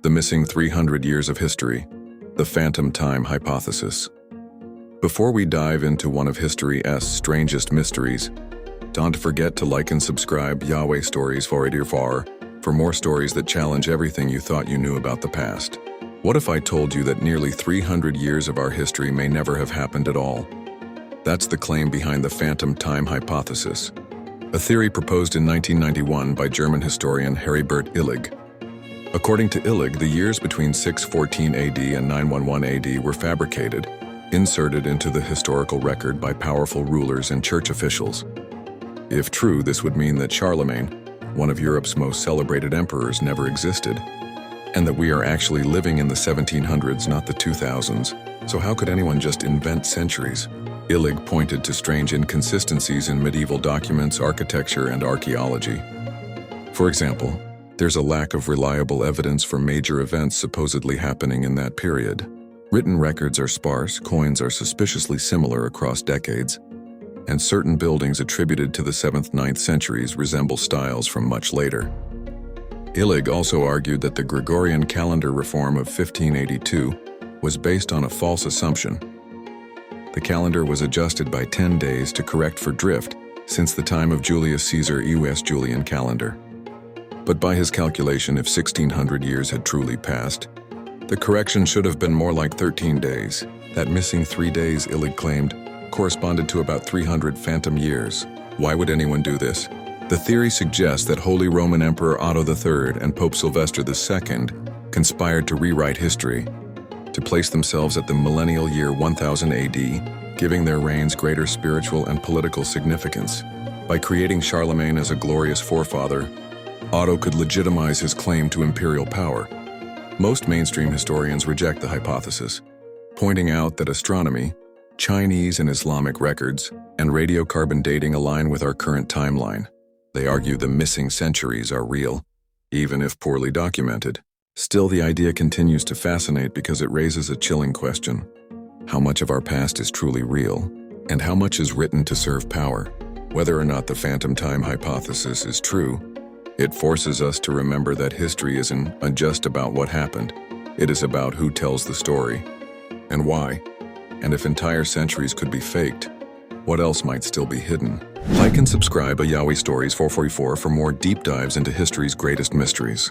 The missing 300 years of history, the phantom time hypothesis. Before we dive into one of history's strangest mysteries, don't forget to like and subscribe Yahweh Stories for more stories that challenge everything you thought you knew about the past. What if I told you that nearly 300 years of our history may never have happened at all? That's the claim behind the phantom time hypothesis, a theory proposed in 1991 by German historian Heribert Illig. According to Illig, the years between 614 AD and 911 AD were fabricated, inserted into the historical record by powerful rulers and church officials. If true, this would mean that Charlemagne, one of Europe's most celebrated emperors, never existed, and that we are actually living in the 1700s, not the 2000s. So how could anyone just invent centuries? Illig pointed to strange inconsistencies in medieval documents, architecture, and archaeology. For example, there's a lack of reliable evidence for major events supposedly happening in that period. Written records are sparse, coins are suspiciously similar across decades, and certain buildings attributed to the 7th-9th centuries resemble styles from much later. Illig also argued that the Gregorian calendar reform of 1582 was based on a false assumption. The calendar was adjusted by 10 days to correct for drift since the time of Julius Caesar's Julian calendar. But by his calculation, if 1600 years had truly passed, the correction should have been more like 13 days. That missing 3 days, Illig claimed, corresponded to about 300 phantom years. Why would anyone do this? The theory suggests that Holy Roman Emperor Otto III and Pope Sylvester II conspired to rewrite history, to place themselves at the millennial year 1000 AD, giving their reigns greater spiritual and political significance. By creating Charlemagne as a glorious forefather, Otto could legitimize his claim to imperial power. Most mainstream historians reject the hypothesis, pointing out that astronomy, Chinese and Islamic records, and radiocarbon dating align with our current timeline. They argue the missing centuries are real, even if poorly documented. Still, the idea continues to fascinate because it raises a chilling question. How much of our past is truly real, and how much is written to serve power? Whether or not the phantom time hypothesis is true, it forces us to remember that history isn't just about what happened. It is about who tells the story, and why. And if entire centuries could be faked, what else might still be hidden? Like and subscribe to Yahweh Stories 444 for more deep dives into history's greatest mysteries.